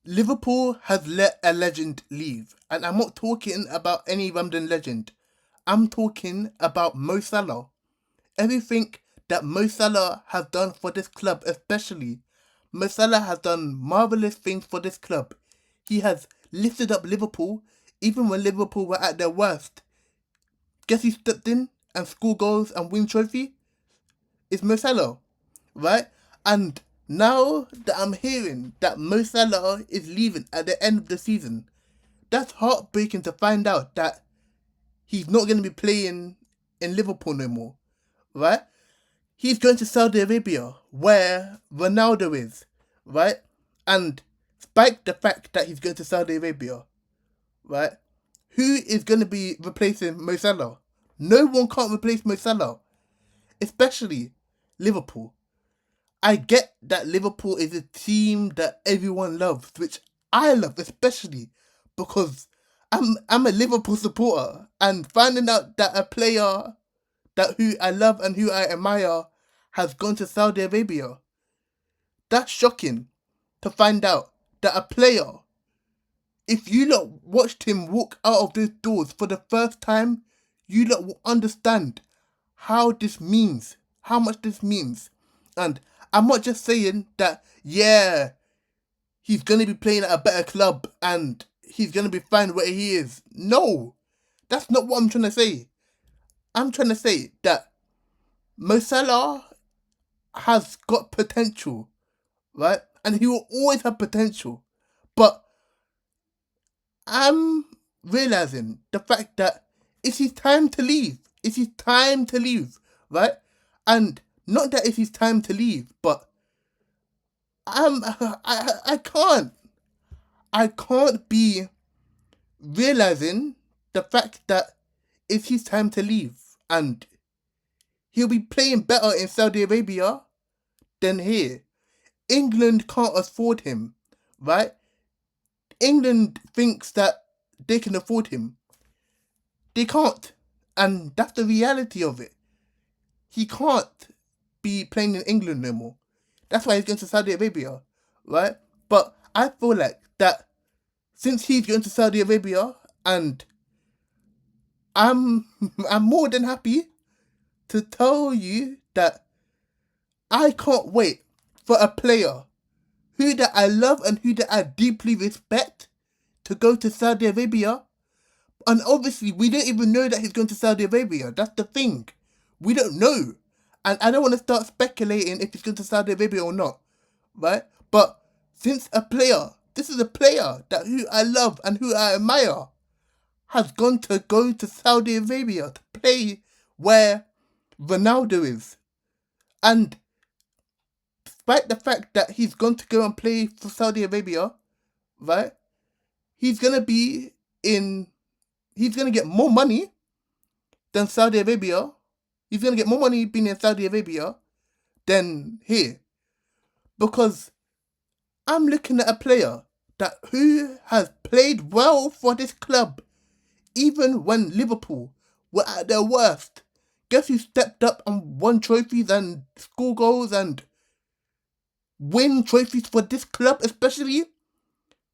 Liverpool has let a legend leave, and I'm not talking about any random legend. I'm talking about Mo Salah. Everything that Mo Salah has done for this club, especially Mo Salah has done marvelous things for this club. He has lifted up Liverpool even when Liverpool were at their worst. Guess who stepped in and scored goals and win trophy? It's Mo Salah, right? And now that I'm hearing that Mo Salah is leaving at the end of the season, that's heartbreaking to find out that he's not going to be playing in Liverpool no more, right? He's going to Saudi Arabia, where Ronaldo is, right? And despite the fact that he's going to Saudi Arabia, right? Who is going to be replacing Mo Salah? No one can't replace Mo Salah, especially Liverpool. I get that Liverpool is a team that everyone loves, which I love especially because I'm a Liverpool supporter, and finding out that a player that who I love and who I admire has gone to Saudi Arabia, that's shocking to find out that a player, if you lot watched him walk out of those doors for the first time, you lot will understand how much this means. And I'm not just saying that, yeah, he's going to be playing at a better club and he's going to be fine where he is. No, that's not what I'm trying to say. I'm trying to say that Mo Salah has got potential, right? And he will always have potential. But I'm realizing the fact that it's his time to leave. It's his time to leave, right? And not that it's his time to leave, but I can't be realizing the fact that it's his time to leave, and he'll be playing better in Saudi Arabia than here. England can't afford him, right? England thinks that they can afford him. They can't. And that's the reality of it. He can't be playing in England no more. That's why he's going to Saudi Arabia, right? But I feel like that since he's going to Saudi Arabia, and I'm I'm more than happy to tell you that I can't wait for a player who that I love and who that I deeply respect to go to Saudi Arabia. And obviously, we don't even know that he's going to Saudi Arabia. That's the thing. We don't know. And I don't want to start speculating if he's going to Saudi Arabia or not, right? But since this is a player that who I love and who I admire, has go to Saudi Arabia to play where Ronaldo is. And despite the fact that he's going to go and play for Saudi Arabia, right? He's going to be in he's going to get more money than Saudi Arabia. He's going to get more money being in Saudi Arabia than here. Because I'm looking at a player that who has played well for this club, even when Liverpool were at their worst. Guess who stepped up and won trophies and score goals and win trophies for this club especially?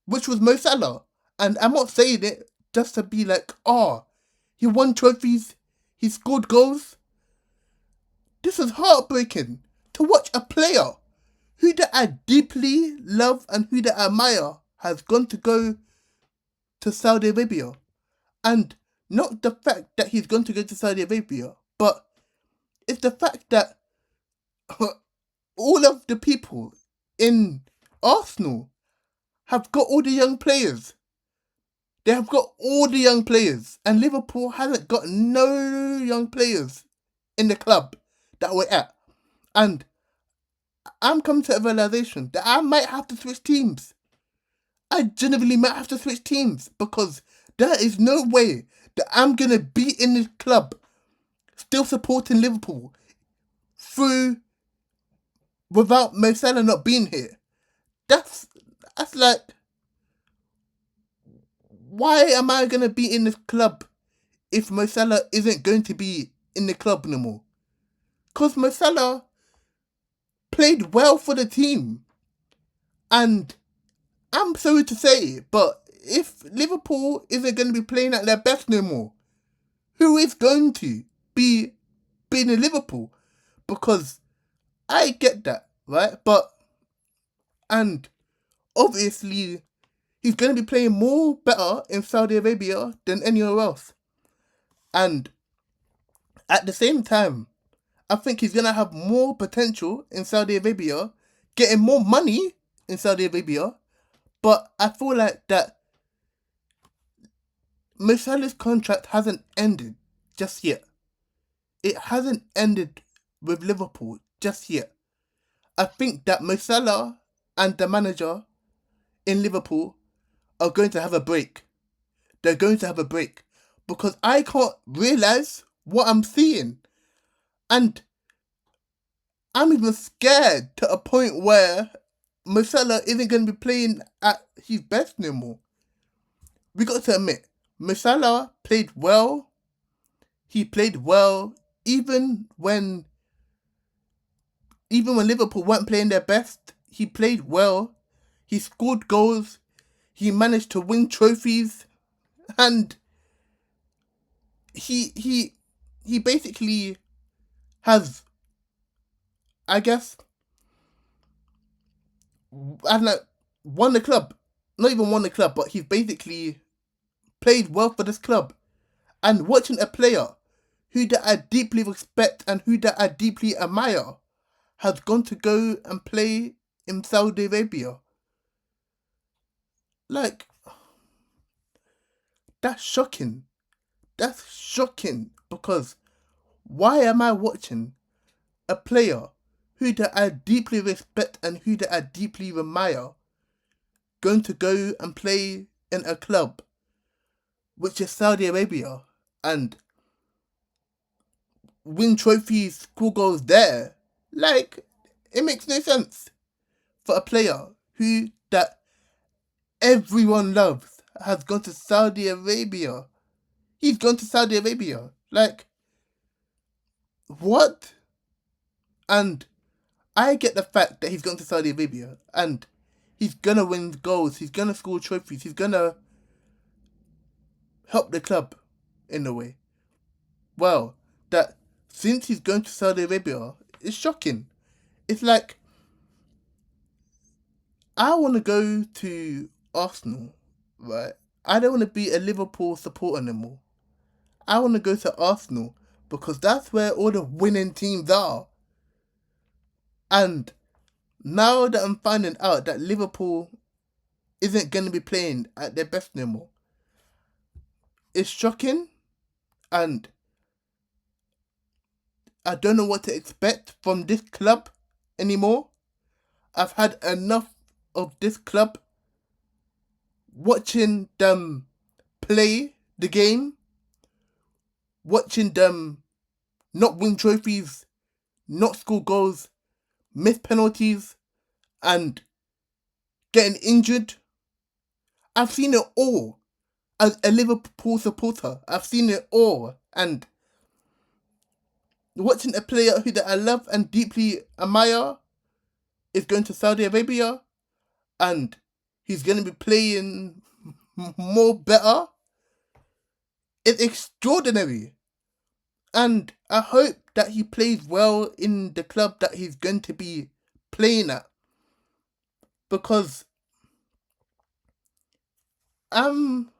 Which was Mo Salah. And I'm not saying it just to be like, he won trophies, he scored goals. This is heartbreaking to watch a player who that I deeply love and who that I admire has go to Saudi Arabia. And not the fact that he's going to go to Saudi Arabia, but it's the fact that all of the people in Arsenal have got all the young players. They have got all the young players, and Liverpool hasn't got no young players in the club that we're at. And I'm coming to a realization that I might have to switch teams. I genuinely might have to switch teams because there is no way that I'm going to be in this club still supporting Liverpool without Mo Salah not being here. That's like, why am I going to be in this club if Mo Salah isn't going to be in the club anymore? Because Mo Salah played well for the team. And I'm sorry to say, but if Liverpool isn't going to be playing at their best no more, who is going to be being in Liverpool? Because I get that, right? And obviously, he's going to be playing more better in Saudi Arabia than anywhere else. And at the same time, I think he's going to have more potential in Saudi Arabia, getting more money in Saudi Arabia. But I feel like that Mo Salah's contract hasn't ended just yet. It hasn't ended with Liverpool just yet. I think that Mo Salah and the manager in Liverpool are going to have a break. They're going to have a break. Because I can't realise what I'm seeing. And I'm even scared to a point where Mo Salah isn't going to be playing at his best no more. We got to admit, Mo Salah played well. He played well even when Liverpool weren't playing their best. He played well. He scored goals. He managed to win trophies, and he basically has, I guess, I don't know, won the club. Not even won the club, but he's basically played well for this club. And watching a player who that I deeply respect and who that I deeply admire has gone to go and play in Saudi Arabia. Like, that's shocking. That's shocking because why am I watching a player who that I deeply respect and who that I deeply admire going to go and play in a club which is Saudi Arabia and win trophies, score goals there? Like, it makes no sense for a player who that everyone loves has gone to Saudi Arabia. He's gone to Saudi Arabia. Like, what? And I get the fact that he's gone to Saudi Arabia and he's gonna win goals, he's gonna score trophies, he's gonna help the club in a way. Well, that since he's going to Saudi Arabia, it's shocking. It's like, I want to go to Arsenal, right? I don't want to be a Liverpool supporter anymore. I want to go to Arsenal because that's where all the winning teams are. And now that I'm finding out that Liverpool isn't going to be playing at their best anymore, it's shocking, and I don't know what to expect from this club anymore. I've had enough of this club, watching them play the game, watching them not win trophies, not score goals, miss penalties, and getting injured. I've seen it all as a Liverpool supporter. I've seen it all, and watching a player who that I love and deeply admire is going to Saudi Arabia, and he's going to be playing more better. It's extraordinary. And I hope that he plays well in the club that he's going to be playing at. Because I'm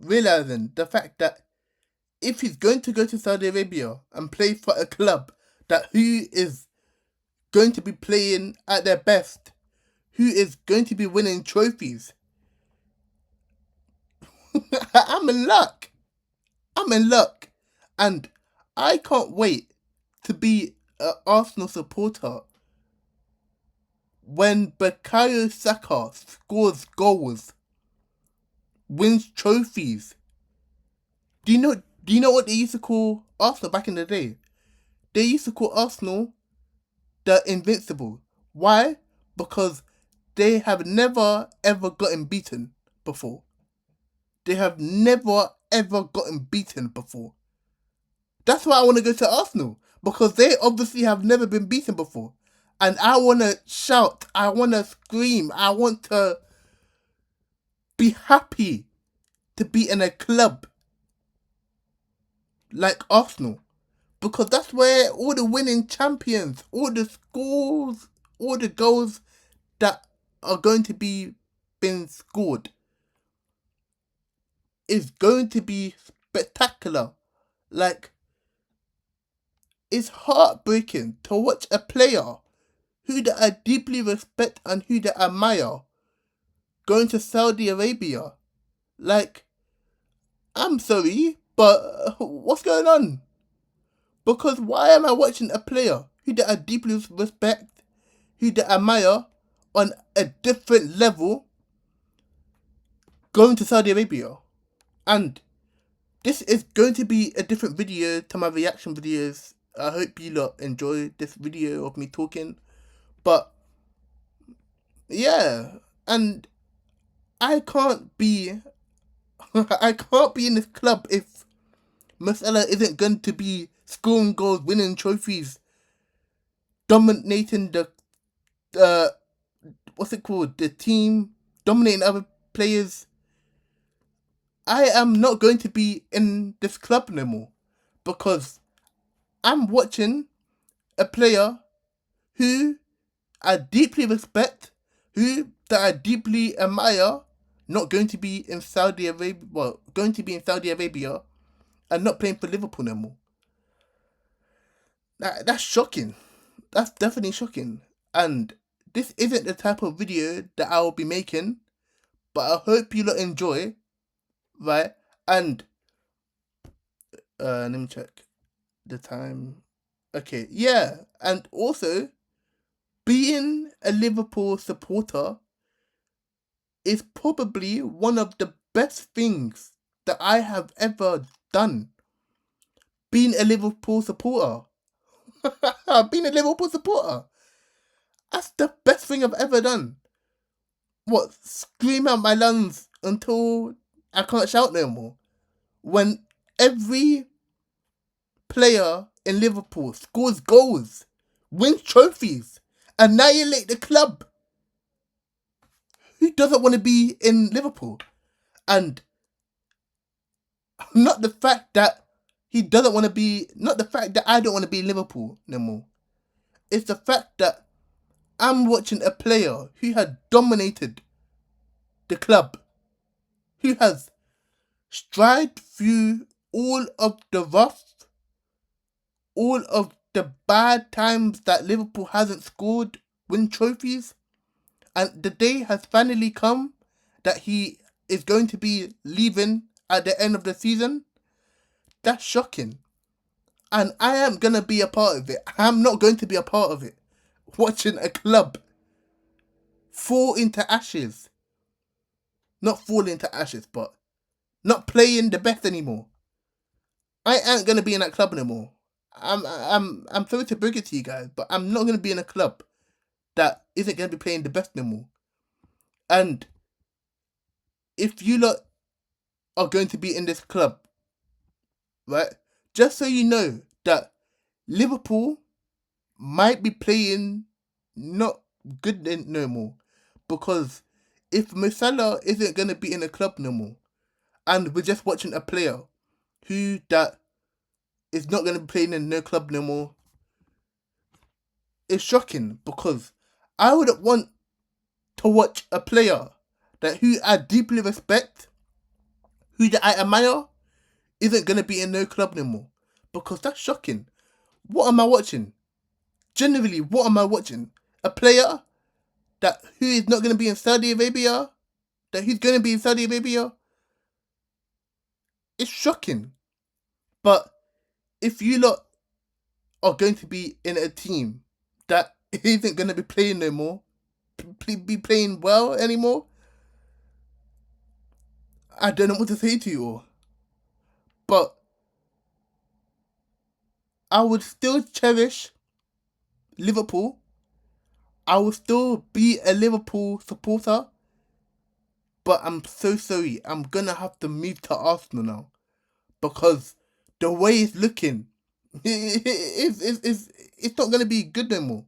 realizing the fact that if he's going to go to Saudi Arabia and play for a club that who is going to be playing at their best, who is going to be winning trophies, I'm in luck. I'm in luck. And I can't wait to be an Arsenal supporter when Bukayo Saka scores goals, wins trophies. Do you know what they used to call Arsenal back in the day? They used to call Arsenal the Invincible. Why? Because they have never ever gotten beaten before. They have never ever gotten beaten before. That's why I want to go to Arsenal, because they obviously have never been beaten before. And I want to shout, I want to scream, I want to be happy to be in a club like Arsenal. Because that's where all the winning champions, all the scores, all the goals that are going to be being scored is going to be spectacular. Like, it's heartbreaking to watch a player who that I deeply respect and who that I admire going to Saudi Arabia. Like, I'm sorry, but what's going on? Because why am I watching a player who that I deeply respect, who that I admire on a different level going to Saudi Arabia? And this is going to be a different video to my reaction videos. I hope you lot enjoy this video of me talking. But yeah, and I can't be I can't be in this club if Mo Salah isn't going to be scoring goals, winning trophies, dominating the what's it called? The team, dominating other players. I am not going to be in this club no more because I'm watching a player who I deeply respect, who that I deeply admire, not going to be in Saudi Arabia. Well, going to be in Saudi Arabia and not playing for Liverpool no more. That's shocking. That's definitely shocking. And this isn't the type of video that I will be making, but I hope you lot enjoy, right? And let me check the time. Okay, yeah. And also, being a Liverpool supporter is probably one of the best things that I have ever done. Being a Liverpool supporter. Being a Liverpool supporter. That's the best thing I've ever done. What? Scream out my lungs until I can't shout no more. When every player in Liverpool scores goals, wins trophies, annihilate the club. Who doesn't want to be in Liverpool? And not the fact that he doesn't want to be, not the fact that I don't want to be in Liverpool no more. It's the fact that I'm watching a player who had dominated the club, who has stride through all of the rough, all of the bad times that Liverpool hasn't scored, win trophies, and the day has finally come that he is going to be leaving at the end of the season. That's shocking. And I am going to be a part of it. I'm not going to be a part of it. Watching a club fall into ashes. Not fall into ashes, but not playing the best anymore. I ain't going to be in that club anymore. I'm sorry to break it to you guys, but I'm not going to be in a club that isn't going to be playing the best anymore. And if you lot are going to be in this club, right, just so you know that Liverpool might be playing not good no more. Because if Mo Salah isn't going to be in the club no more, and we're just watching a player who that is not going to be playing in no club no more, it's shocking. Because I wouldn't want to watch a player that who I deeply respect, who that I admire, isn't going to be in no club no more. Because that's shocking. What am I watching? Generally, what am I watching? A player that who is not going to be in Saudi Arabia? That who's going to be in Saudi Arabia? It's shocking. But if you lot are going to be in a team that isn't going to be playing no more, be playing well anymore, I don't know what to say to you all. But I would still cherish Liverpool. I will still be a Liverpool supporter. But I'm so sorry. I'm going to have to move to Arsenal now. Because the way it's looking, it's not going to be good no more.